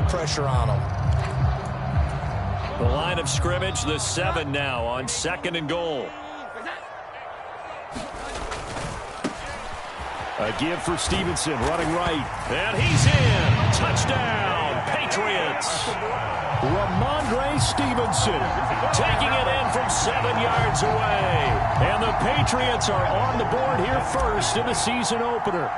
pressure on them. The line of scrimmage, the 7 now on 2nd and goal. A give for Stevenson, running right. And he's in. Touchdown, Patriots. Ramondre Stevenson taking it in from 7 yards away. And the Patriots are on the board here first in the season opener.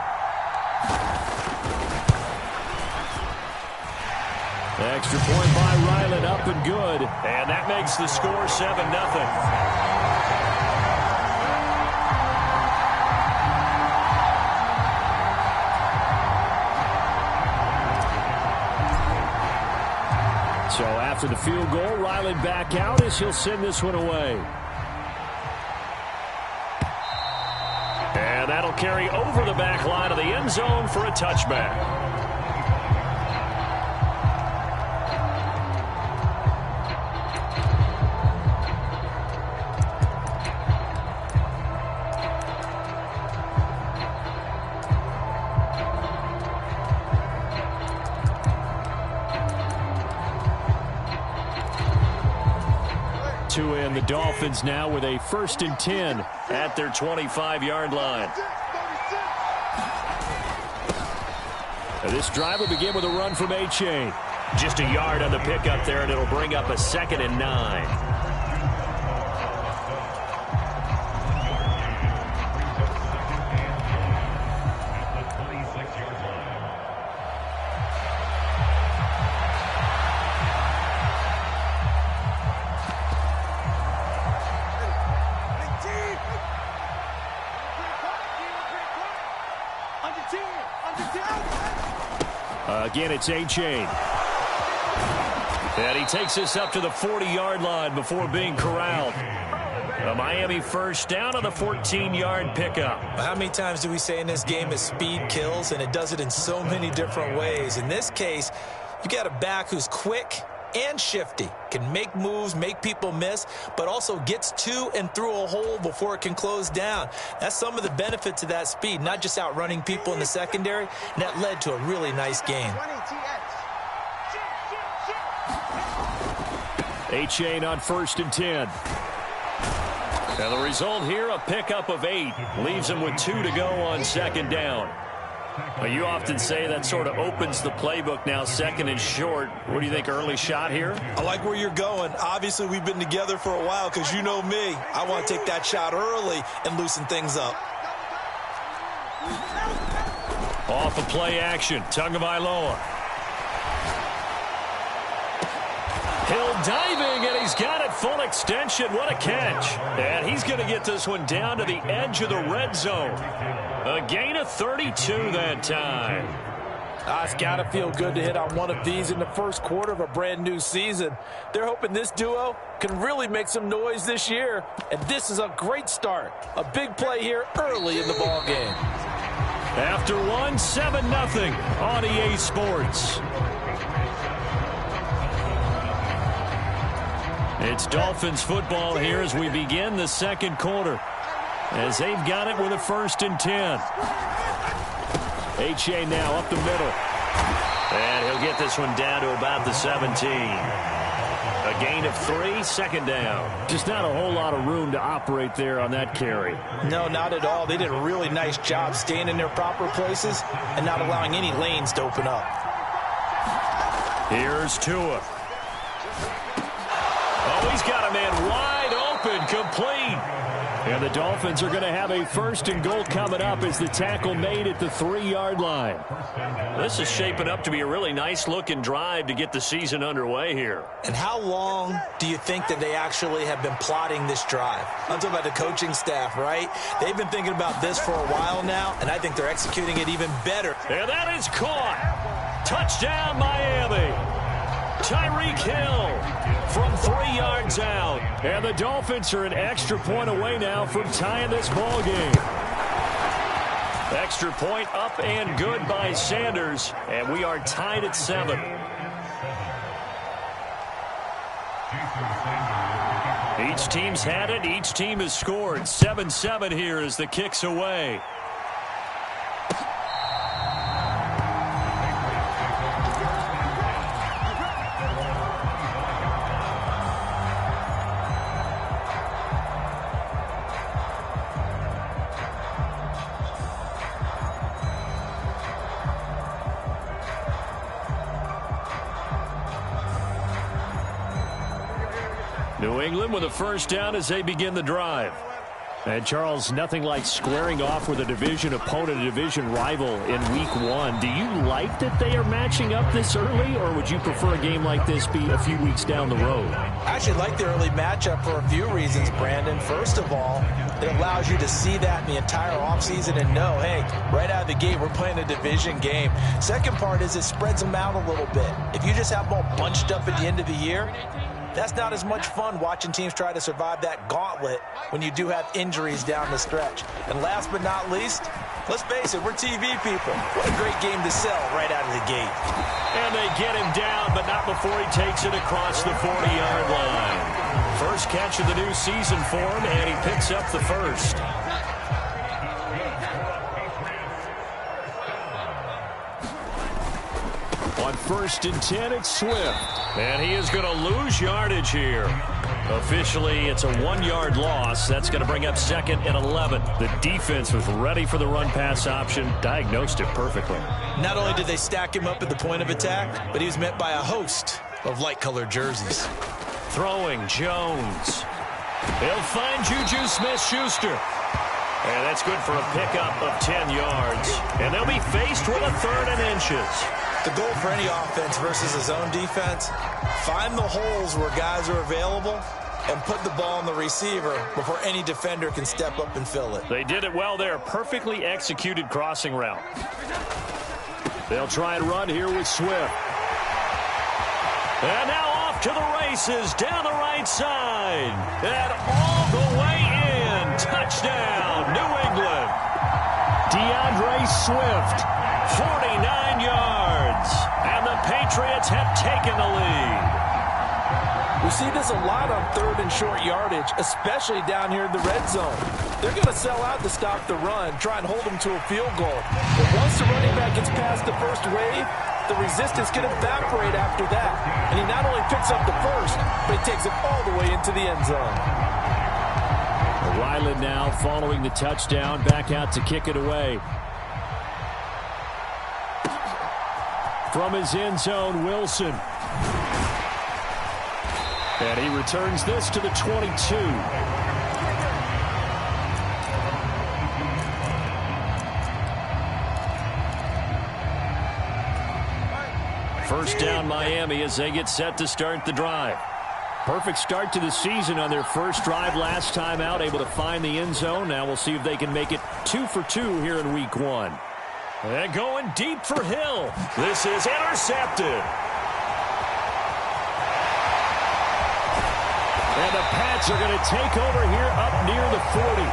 Extra point by Ryland, up and good. And that makes the score 7-0. So after the field goal, Ryland back out as he'll send this one away. And that'll carry over the back line of the end zone for a touchback. 2 in. The Dolphins now with a 1st and 10 at their 25-yard line. This drive will begin with a run from A-Chain. Just a yard on the pickup there, and it'll bring up a 2nd and 9. Again, it's A-Chain. And he takes us up to the 40-yard line before being corralled. A Miami first down on the 14-yard pickup. How many times do we say in this game that speed kills, and it does it in so many different ways? In this case, you got a back who's quick and shifty, can make moves, make people miss, but also gets to and through a hole before it can close down. That's some of the benefits of that speed, not just outrunning people in the secondary, and that led to a really nice game. A-Chain on 1st and 10. And the result here, a pickup of 8. Leaves him with 2 to go on 2nd down. Well, you often say that sort of opens the playbook now, 2nd and short. What do you think, early shot here? I like where you're going. Obviously, we've been together for a while because you know me. I want to take that shot early and loosen things up. Off of play action, Tagovailoa. Hill diving, and he's got it full extension. What a catch. And he's going to get this one down to the edge of the red zone. A gain of 32 that time. It's got to feel good to hit on one of these in the first quarter of a brand new season. They're hoping this duo can really make some noise this year. And this is a great start. A big play here early in the ball game. After one, 7-0 on EA Sports. It's Dolphins football here as we begin the second quarter. As they've got it with a 1st and 10. A-Chain now up the middle. And he'll get this one down to about the 17. A gain of 3, 2nd down. Just not a whole lot of room to operate there on that carry. No, not at all. They did a really nice job staying in their proper places and not allowing any lanes to open up. Here's Tua. Oh, he's got a man wide open, complete. And the Dolphins are going to have a 1st and goal coming up as the tackle made at the 3-yard line. This is shaping up to be a really nice-looking drive to get the season underway here. And how long do you think that they actually have been plotting this drive? I'm talking about the coaching staff, right? They've been thinking about this for a while now, and I think they're executing it even better. And that is caught. Touchdown, Miami. Tyreek Hill from 3 yards out. And the Dolphins are an extra point away now from tying this ball game. Extra point up and good by Sanders. And we are tied at 7. Each team's had it. Each team has scored. 7-7 here as the kick's away. New England with a first down as they begin the drive. And, Charles, nothing like squaring off with a division opponent, a division rival in Week 1. Do you like that they are matching up this early, or would you prefer a game like this be a few weeks down the road? I actually like the early matchup for a few reasons, Brandon. First of all, it allows you to see that in the entire offseason and know, hey, right out of the gate, we're playing a division game. Second part is it spreads them out a little bit. If you just have them all bunched up at the end of the year, that's not as much fun watching teams try to survive that gauntlet when you do have injuries down the stretch. And last but not least, let's face it, we're TV people. What a great game to sell right out of the gate. And they get him down, but not before he takes it across the 40-yard line. First catch of the new season for him, and he picks up the first. On 1st and 10, it's Swift. And he is going to lose yardage here. Officially, it's a 1-yard loss. That's going to bring up 2nd and 11. The defense was ready for the run-pass option, diagnosed it perfectly. Not only did they stack him up at the point of attack, but he was met by a host of light-colored jerseys. Throwing, Jones. He'll find Juju Smith-Schuster. And that's good for a pickup of 10 yards. And they'll be faced with a 3rd and inches. The goal for any offense versus a zone defense, find the holes where guys are available and put the ball on the receiver before any defender can step up and fill it. They did it well there. Perfectly executed crossing route. They'll try and run here with Swift. And now off to the races down the right side. And all the way in. Touchdown, New England. DeAndre Swift, 49 yards. And the Patriots have taken the lead. We see this a lot on 3rd and short yardage, especially down here in the red zone. They're going to sell out to stop the run, try and hold them to a field goal. But once the running back gets past the first wave, the resistance can evaporate after that. And he not only picks up the first, but he takes it all the way into the end zone. Ryland now following the touchdown, back out to kick it away. From his end zone, Wilson. And he returns this to the 22. First down, Miami, as they get set to start the drive. Perfect start to the season on their first drive last time out, able to find the end zone. Now we'll see if they can make it 2 for 2 here in Week 1. And going deep for Hill. This is intercepted. And the Pats are going to take over here up near the 40.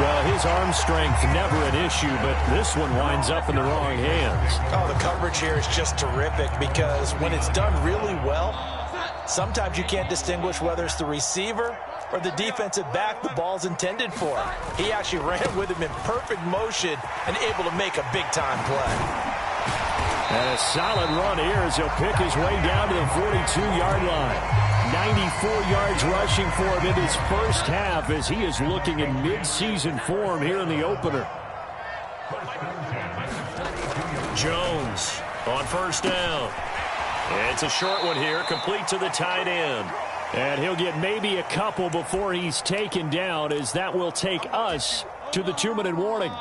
Well, his arm strength never an issue, but this one winds up in the wrong hands. Oh, the coverage here is just terrific because when it's done really well, sometimes you can't distinguish whether it's the receiver or the defensive back the ball's intended for. He actually ran with him in perfect motion and able to make a big-time play. And a solid run here as he'll pick his way down to the 42-yard line. 94 yards rushing for him in his first half as he is looking in mid-season form here in the opener. Jones on first down. It's a short one here, complete to the tight end. And he'll get maybe a couple before he's taken down, as that will take us to the 2-minute warning.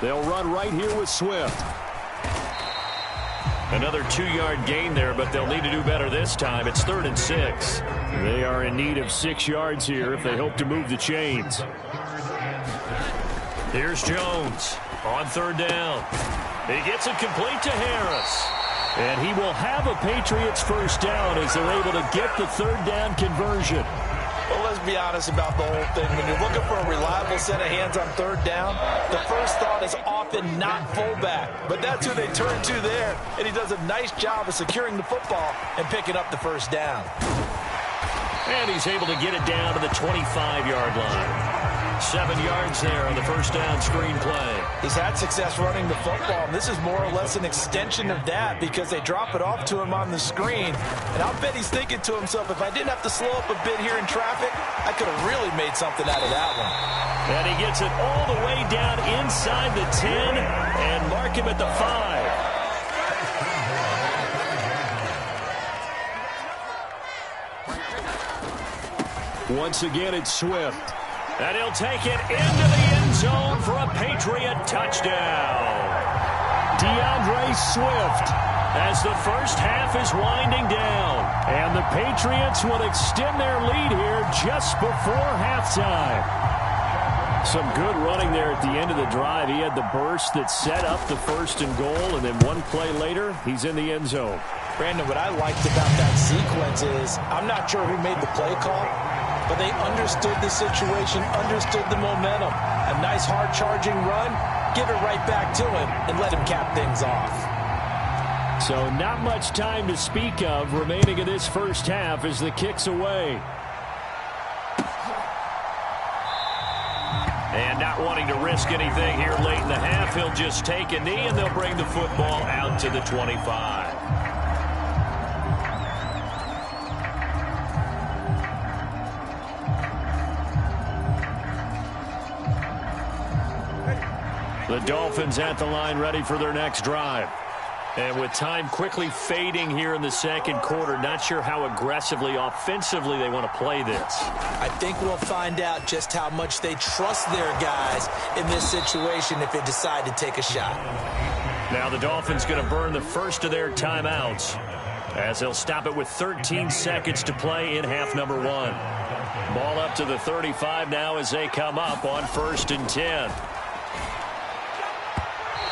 They'll run right here with Swift. Another 2-yard gain there, but they'll need to do better this time. It's 3rd and 6. They are in need of 6 yards here if they hope to move the chains. Here's Jones on 3rd down. He gets it complete to Harris. And he will have a Patriots first down as they're able to get the 3rd down conversion. Well, let's be honest about the whole thing. When you're looking for a reliable set of hands on 3rd down, the first thought is often not fullback. But that's who they turn to there, and he does a nice job of securing the football and picking up the first down. And he's able to get it down to the 25-yard line. 7 yards there on the first down screen play. He's had success running the football, and this is more or less an extension of that because they drop it off to him on the screen. And I'll bet he's thinking to himself, if I didn't have to slow up a bit here in traffic, I could have really made something out of that one. And he gets it all the way down inside the 10 and mark him at the 5. Once again, it's Swift. And he'll take it into the end zone for a Patriot touchdown. DeAndre Swift as the first half is winding down. And the Patriots will extend their lead here just before halftime. Some good running there at the end of the drive. He had the burst that set up the 1st and goal, and then one play later, he's in the end zone. Brandon, what I liked about that sequence is I'm not sure who made the play call, but they understood the situation, understood the momentum. A nice hard-charging run, give it right back to him, and let him cap things off. So not much time to speak of remaining in this first half as the kick's away. And not wanting to risk anything here late in the half, he'll just take a knee, and they'll bring the football out to the 25. The Dolphins at the line ready for their next drive. And with time quickly fading here in the second quarter, not sure how aggressively, offensively they want to play this. I think we'll find out just how much they trust their guys in this situation if they decide to take a shot. Now the Dolphins going to burn the first of their timeouts as they'll stop it with 13 seconds to play in half number 1. Ball up to the 35 now as they come up on 1st and 10.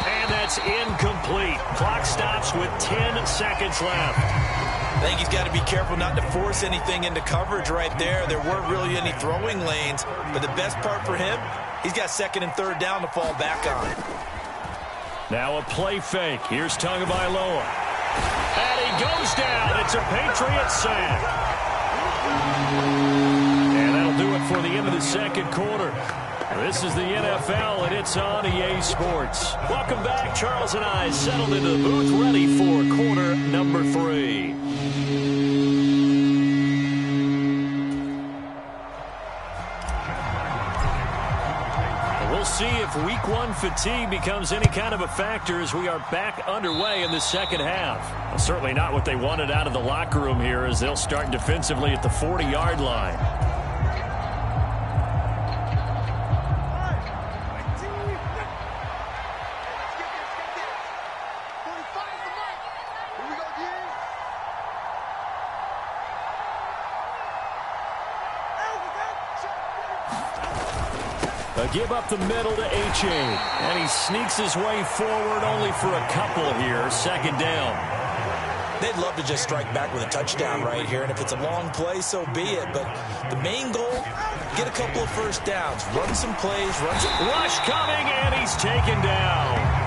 And that's incomplete. Clock stops with 10 seconds left. I think he's got to be careful not to force anything into coverage right there. There weren't really any throwing lanes, but the best part for him, he's got 2nd and 3rd down to fall back on. Now a play fake. Here's Tagovailoa. And he goes down. It's a Patriot sack. And that'll do it for the end of the second quarter. This is the NFL, and it's on EA Sports. Welcome back. Charles and I settled into the booth, ready for quarter number 3. We'll see if week 1 fatigue becomes any kind of a factor as we are back underway in the second half. Well, certainly not what they wanted out of the locker room here as they'll start defensively at the 40-yard line. Give up the middle to H.A. And he sneaks his way forward only for a couple here. 2nd down. They'd love to just strike back with a touchdown right here, and if it's a long play, so be it. But the main goal, get a couple of 1st downs, run some plays, run some... Rush coming, and he's taken down.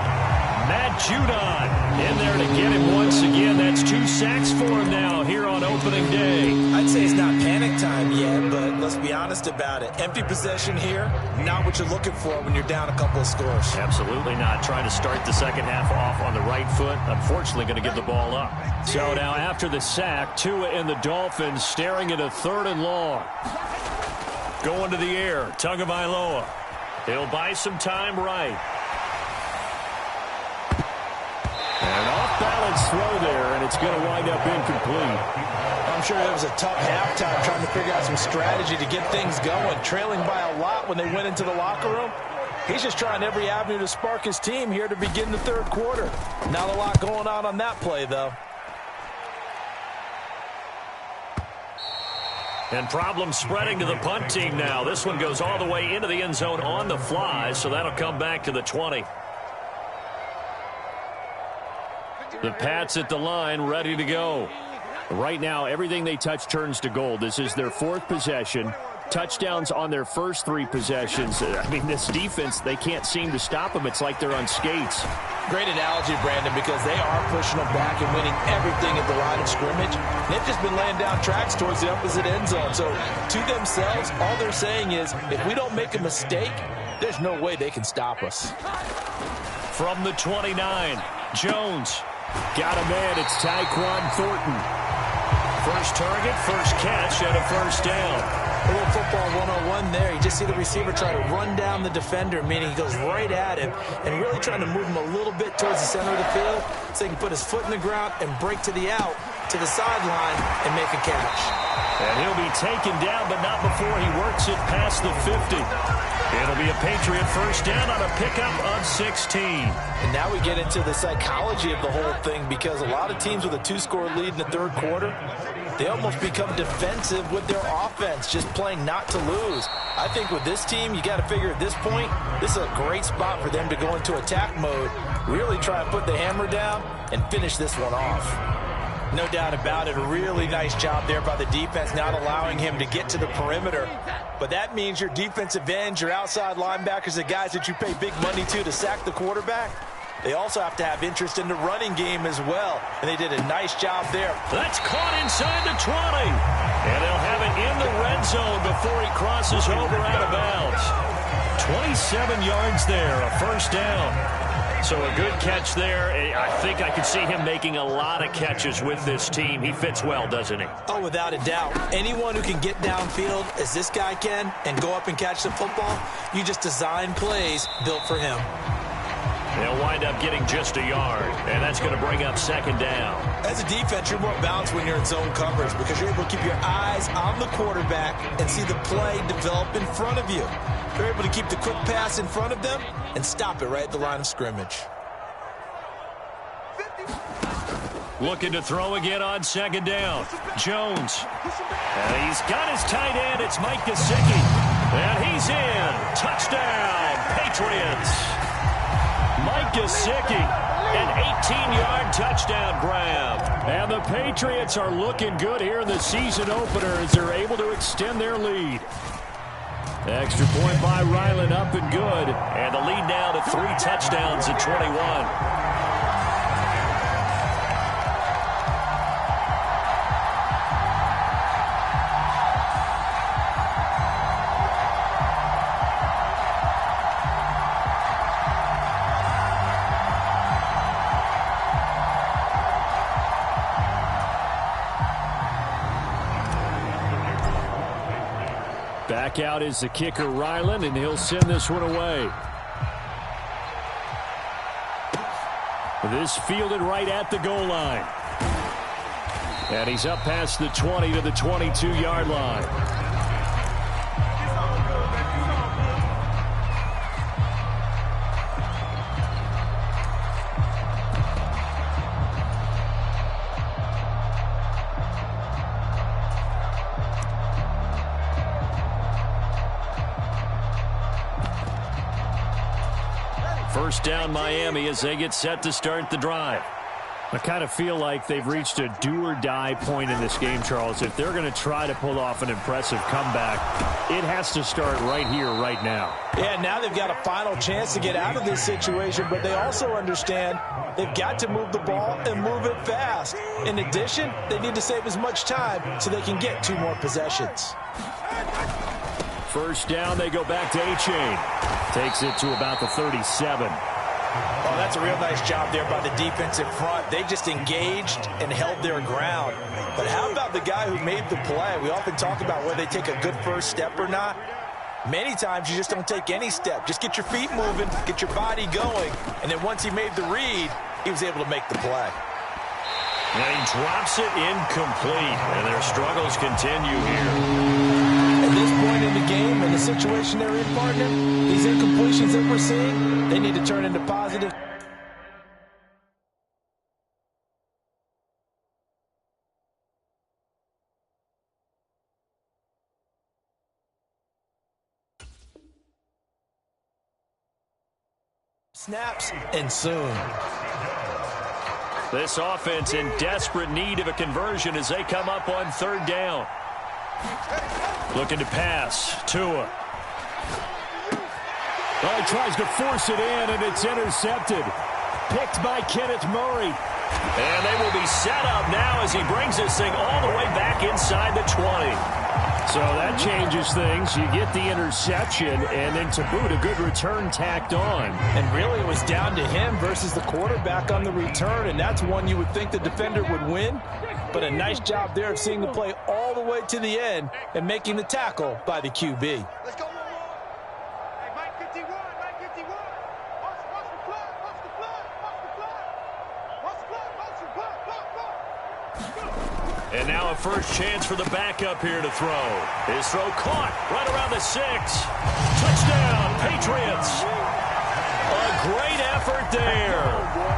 Matt Judon in there to get him once again. That's 2 sacks for him now here on opening day. I'd say it's not panic time yet, but let's be honest about it. Empty possession here, not what you're looking for when you're down a couple of scores. Absolutely not. Trying to start the second half off on the right foot. Unfortunately, going to give the ball up. So now after the sack, Tua and the Dolphins staring at a 3rd and long. Going to the air, Tagovailoa. He'll buy some time right. An off-balance throw there, and it's going to wind up incomplete. I'm sure it was a tough halftime trying to figure out some strategy to get things going. Trailing by a lot when they went into the locker room. He's just trying every avenue to spark his team here to begin the 3rd quarter. Not a lot going on that play, though. And problems spreading to the punt team now. This one goes all the way into the end zone on the fly, so that'll come back to the 20. The Pats at the line, ready to go. Right now, everything they touch turns to gold. This is their 4th possession. touchdowns on their first 3 possessions. I mean, this defense, they can't seem to stop them. It's like they're on skates. Great analogy, Brandon, because they are pushing them back and winning everything at the line of scrimmage. They've just been laying down tracks towards the opposite end zone. So to themselves, all they're saying is, if we don't make a mistake, there's no way they can stop us. From the 29, Jones got a man. It's Tyquan Thornton. First target, first catch, and a first down. A little football 101 there. You just see the receiver try to run down the defender, meaning he goes right at him and really trying to move him a little bit towards the center of the field so he can put his foot in the ground and break to the out, to the sideline, and make a catch. And he'll be taken down, but not before he works it past the 50. It'll be a Patriot first down on a pickup of 16. And now we get into the psychology of the whole thing, because a lot of teams with a 2-score lead in the third quarter, they almost become defensive with their offense, just playing not to lose. I think with this team, you got to figure at this point, this is a great spot for them to go into attack mode, really try and put the hammer down and finish this one off. No doubt about it. A really nice job there by the defense, not allowing him to get to the perimeter. But that means your defensive ends, your outside linebackers, the guys that you pay big money to sack the quarterback, they also have to have interest in the running game as well. And they did a nice job there. That's caught inside the 20. And they'll have it in the red zone before he crosses over out of bounds. 27 yards there, a first down. So a good catch there. I think I could see him making a lot of catches with this team. He fits well, doesn't he? Oh, without a doubt. Anyone who can get downfield, as this guy can, and go up and catch the football, you just design plays built for him. They'll wind up getting just a yard, and that's going to bring up second down. As a defense, you're more balanced when you're in zone coverage because you're able to keep your eyes on the quarterback and see the play develop in front of you. You're able to keep the quick pass in front of them and stop it right at the line of scrimmage. Looking to throw again on second down. Jones. And he's got his tight end. It's Mike Gesicki. And he's in. Touchdown, Patriots. Mike Gesicki, an 18-yard touchdown grab. And the Patriots are looking good here in the season opener as they're able to extend their lead. Extra point by Ryland, up and good. And the lead now to 3 touchdowns at 21. Back out is the kicker, Ryland, and he'll send this one away. This fielded right at the goal line. And he's up past the 20 to the 22-yard line. First down, Miami, as they get set to start the drive. I kind of feel like they've reached a do-or-die point in this game, Charles. If they're going to try to pull off an impressive comeback, it has to start right here, right now. Yeah, now they've got a final chance to get out of this situation, but they also understand they've got to move the ball and move it fast. In addition, they need to save as much time so they can get 2 more possessions. First down, they go back to A-Chain. Takes it to about the 37. Oh, that's a real nice job there by the defensive front. They just engaged and held their ground. But how about the guy who made the play? We often talk about whether they take a good first step or not. Many times you just don't take any step. Just get your feet moving, get your body going, and then once he made the read, he was able to make the play. And he drops it incomplete, and their struggles continue here. At this point in the game, in the situation they're in, partner, these incompletions that we're seeing, they need to turn into positive. Snaps, and soon. This offense in desperate need of a conversion as they come up on third down. Looking to pass. Tua. Oh, he tries to force it in, and it's intercepted. Picked by Kenneth Murray. And they will be set up now as he brings this thing all the way back inside the 20. So that changes things. You get the interception, and then to boot, a good return tacked on. And really, it was down to him versus the quarterback on the return, and that's one you would think the defender would win. But a nice job there of seeing the play all the way to the end and making the tackle by the QB. Let's go. Hey, Mike 51, Mike 51. Watch the flag, watch the flag, watch the flag. Watch the flag, watch the flag, And now a first chance for the backup here to throw. His throw caught right around the 6. Touchdown, Patriots. A great effort there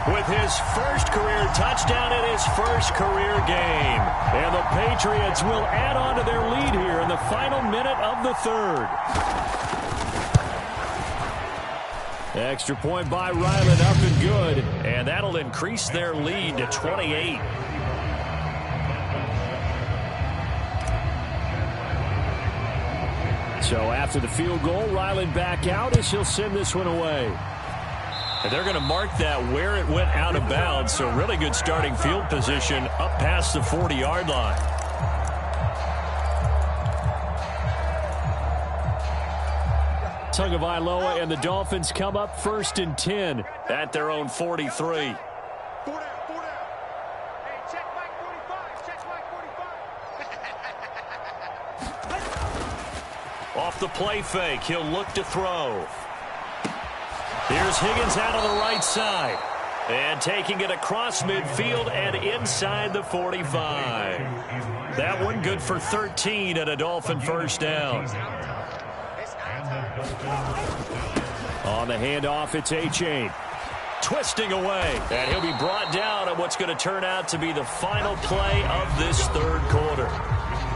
with his first career touchdown in his first career game. And the Patriots will add on to their lead here in the final minute of the third. Extra point by Ryland, up and good. And that'll increase their lead to 28. So after the field goal, Ryland back out as he'll send this one away. And they're going to mark that where it went out of bounds. So really good starting field position up past the 40-yard line. Tagovailoa and the Dolphins come up 1st and 10 at their own 43. 4 down, 4 down. Hey, check Mike 45, check Mike 45. Off the play fake, he'll look to throw. Here's Higgins out on the right side. And taking it across midfield and inside the 45. That one good for 13 and a Dolphin first down. On the handoff, it's A-Chain. Twisting away. And he'll be brought down on what's going to turn out to be the final play of this third quarter.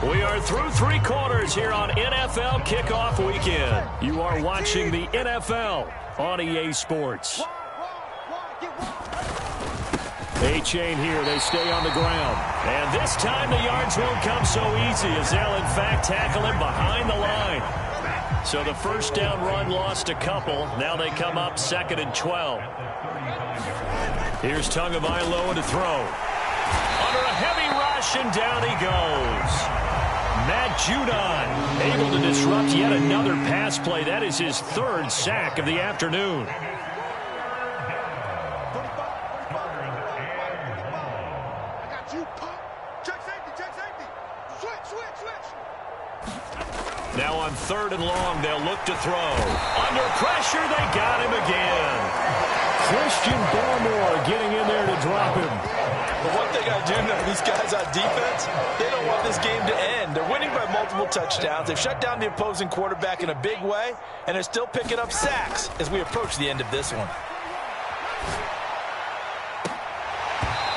We are through 3 quarters here on NFL Kickoff Weekend. You are watching the NFL on EA Sports. A-Chain here. They stay on the ground. And this time the yards won't come so easy as they'll, in fact, tackle him behind the line. So the first down run lost a couple. Now they come up 2nd and 12. Here's Tagovailoa to throw. Under a heavy rush, and down he goes. Matt Judon able to disrupt yet another pass play. That is his 3rd sack of the afternoon. Now on 3rd and long, they'll look to throw. Under pressure, they got him again. Christian Barmore getting in there to drop him. But one thing I do know, these guys on defense, they don't want this game to end. They're winning by multiple touchdowns. They've shut down the opposing quarterback in a big way, and they're still picking up sacks as we approach the end of this one.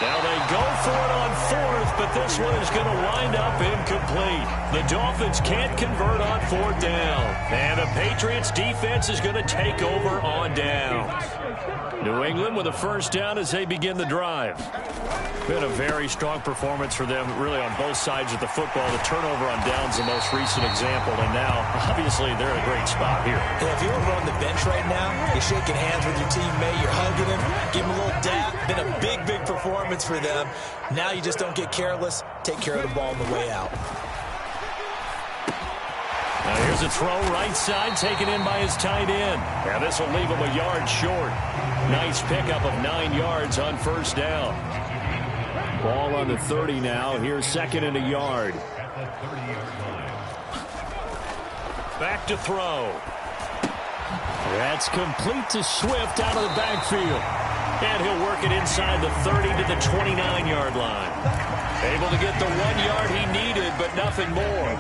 Now they go for it on 4th, but this one is going to wind up incomplete. The Dolphins can't convert on 4th down. And the Patriots defense is going to take over on downs. New England with a first down as they begin the drive. Been a very strong performance for them, really, on both sides of the football. The turnover on downs, the most recent example, and now, obviously, they're in a great spot here. Hey, if you're over on the bench right now, you're shaking hands with your teammate, you're hugging him, give him a little dap. Been a big, big performance for them. Now you just don't get careless. Take care of the ball on the way out. Now here's a throw right side, taken in by his tight end. Now this will leave him a yard short. Nice pickup of 9 yards on first down. Ball on the 30 now. Here's 2nd and a yard. Back to throw. That's complete to Swift out of the backfield. And he'll work it inside the 30 to the 29-yard line. Able to get the 1 yard he needed, but nothing more.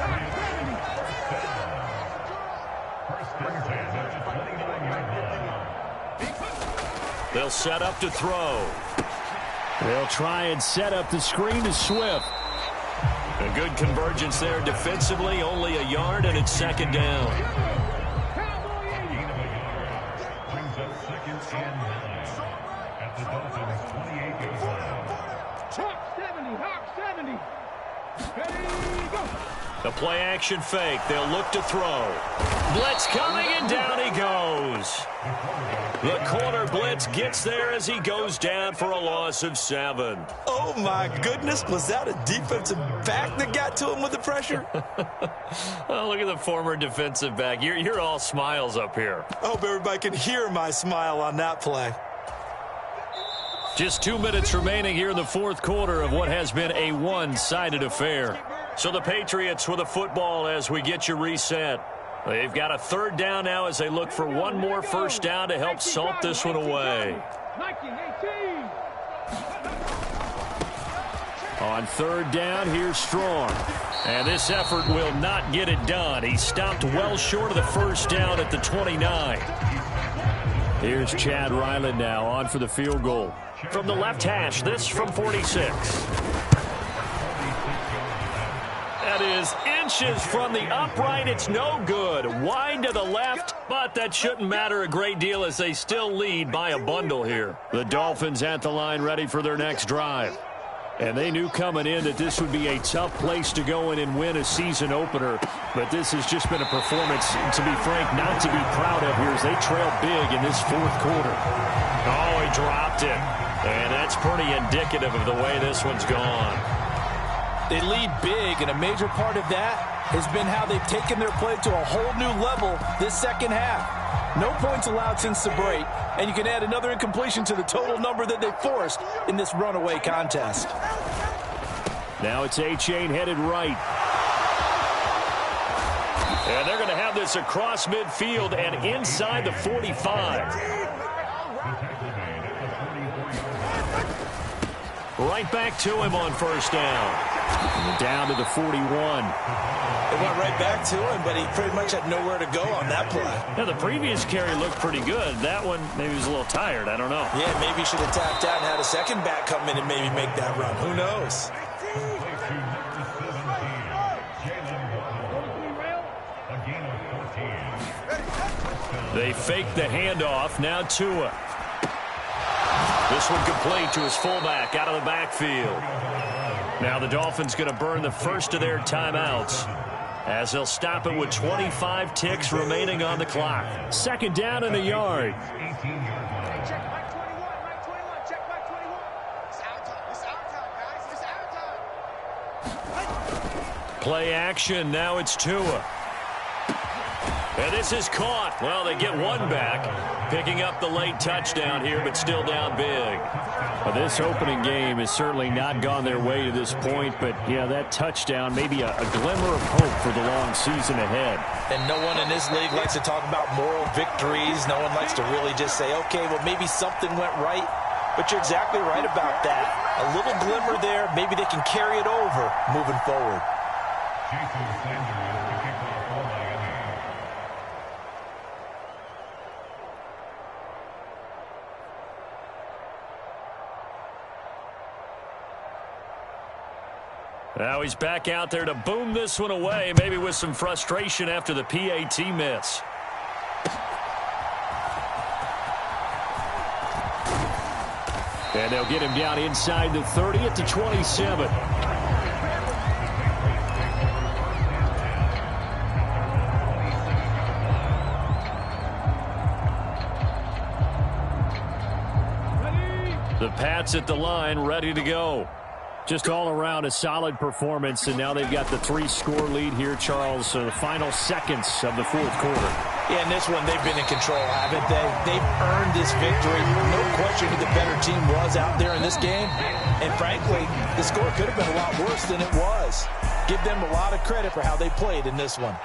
They'll set up to throw. They'll try and set up the screen to Swift. A good convergence there defensively, only a yard, and it's 2nd down. The play action fake. They'll look to throw. Blitz coming, and down he goes. The corner blitz gets there as he goes down for a loss of 7. Oh, my goodness. Was that a defensive back that got to him with the pressure? Oh, look at the former defensive back. You're all smiles up here. I hope everybody can hear my smile on that play. Just 2 minutes remaining here in the fourth quarter of what has been a one-sided affair. So the Patriots with a football as we get you reset. They've got a third down now as they look for one more first down to help salt this one away. On third down, here's Strong. And this effort will not get it done. He stopped well short of the first down at the 29. Here's Chad Ryland now on for the field goal. From the left hash, this from 46. That is inches from the upright. It's no good. Wide to the left, but that shouldn't matter a great deal as they still lead by a bundle here. The Dolphins at the line ready for their next drive. And they knew coming in that this would be a tough place to go in and win a season opener. But this has just been a performance, to be frank, not to be proud of here as they trail big in this fourth quarter. Oh, he dropped it. And that's pretty indicative of the way this one's gone. They lead big, and a major part of that has been how they've taken their play to a whole new level this second half. No points allowed since the break, and you can add another incompletion to the total number that they forced in this runaway contest. Now it's A-Chain headed right. And they're going to have this across midfield and inside the 45. Right back to him on first down. Down to the 41. It went right back to him, but he pretty much had nowhere to go on that play. Now, the previous carry looked pretty good. That one, maybe he was a little tired. I don't know. Yeah, maybe he should have tapped out and had a second back come in and maybe make that run. Who knows? They fake the handoff. Now Tua. This one complete to his fullback out of the backfield. Now the Dolphins going to burn the first of their timeouts as they'll stop it with 25 ticks remaining on the clock. Second down in the yard. Check back 21, check back 21. It's our time, guys. It's our time. Play action. Now it's Tua. And this is caught. Well, they get one back. Picking up the late touchdown here, but still down big. Well, this opening game has certainly not gone their way to this point, but, yeah, that touchdown, maybe a glimmer of hope for the long season ahead. And no one in this league likes to talk about moral victories. No one likes to really just say, okay, well, maybe something went right. But you're exactly right about that. A little glimmer there. Maybe they can carry it over moving forward. Now he's back out there to boom this one away, maybe with some frustration after the PAT miss. And they'll get him down inside the 30 at the 27. The Pats at the line, ready to go. Just all around a solid performance, and now they've got the 3-score lead here, Charles. So the final seconds of the fourth quarter. Yeah, in this one, they've been in control, haven't they? They've earned this victory. No question who the better team was out there in this game. And frankly, the score could have been a lot worse than it was. Give them a lot of credit for how they played in this one.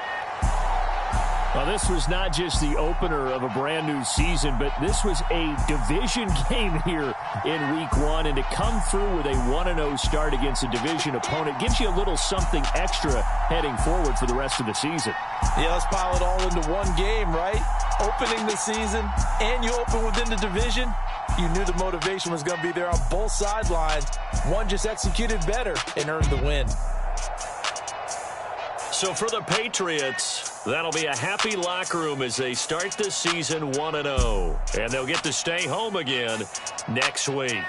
Well, this was not just the opener of a brand-new season, but this was a division game here in Week 1. And to come through with a 1-0 start against a division opponent gives you a little something extra heading forward for the rest of the season. Yeah, let's pile it all into one game, right? Opening the season, and you open within the division. You knew the motivation was going to be there on both sidelines. One just executed better and earned the win. So for the Patriots, that'll be a happy locker room as they start this season 1-0. And they'll get to stay home again next week.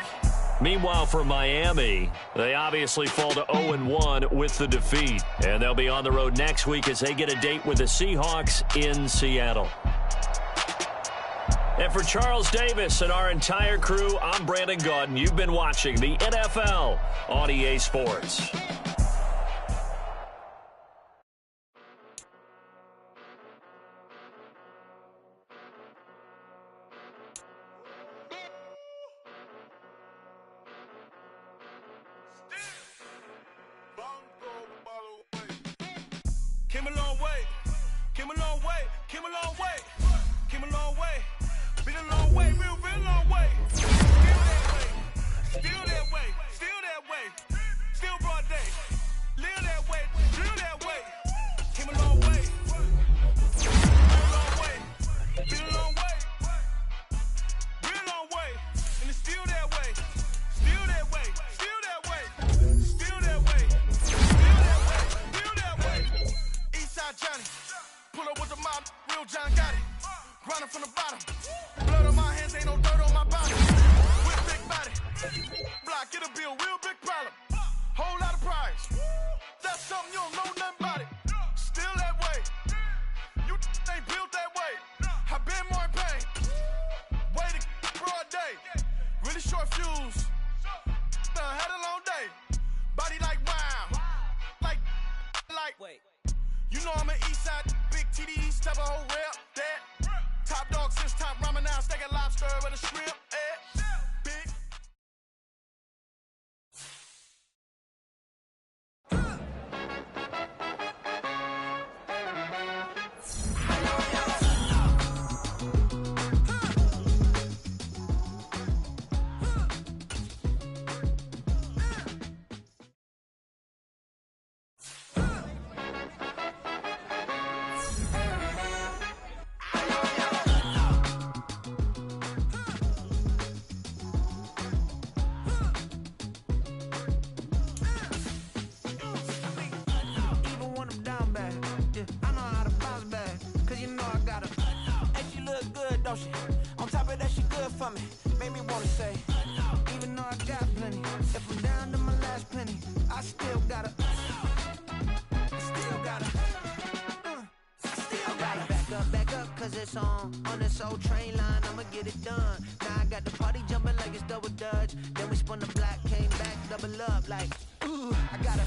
Meanwhile, for Miami, they obviously fall to 0-1 with the defeat. And they'll be on the road next week as they get a date with the Seahawks in Seattle. And for Charles Davis and our entire crew, I'm Brandon Gaudin. You've been watching the NFL on EA Sports. Came a long way, came a long way, came a long way, came a long way, been a long way, real long way. Still that way, still that way, still that way, still broad day. Live that way, drill that way. Came a long way, been a long way, been a long way, real long way, and it's still that way, still that way, still that way, still that way, still that way, still that way. Eastside Johnny, pull up with the mob, real John got it. Grinding from the bottom, blood on my hands, ain't no dirt on my body. With big body, block, get a bill, real big problem. Whole lot of prize, that's something you don't know nothing about it. Still that way, you ain't built that way. I been more in pain, way to broad day. Really short fuse, had a long day. Body like wow, like, wait. You know I'm an Eastside, big TDE, step a whole rep, that. Top dog, since top ramen now, steak and lobster with a shrimp, big. On top of that, she good for me. Made me wanna say, even though I got plenty, if I'm down to my last penny, I still gotta, back up, cause it's on this old train line, I'ma get it done. Now I got the party jumping like it's double dutch. Then we spun the block, came back, double up, like, ooh, I got a,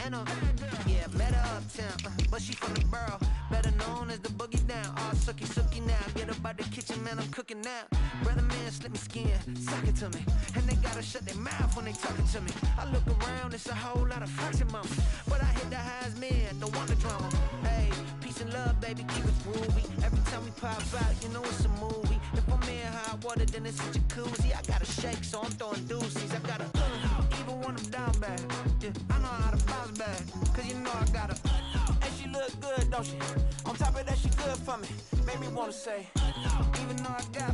and yeah, met her uptown, but she from the borough, better known as the boogie down. All sookie now, get up out the kitchen, man, I'm cooking now. Brother man, slip me skin, suck it to me, and they gotta shut their mouth when they talking to me. I look around, it's a whole lot of friction, mama, but I hit the highs, man, don't want the drama. Hey, peace and love, baby, keep it groovy. Every time we pop out, you know it's a movie. If I'm in hot water, then it's a jacuzzi. I gotta shake, so I'm throwing deuces. I gotta, even when I'm down bad, yeah, I know how to bounce back, cause you know I gotta, and she look good, don't she? On top of that, she good for me. Made me wanna say, even though I got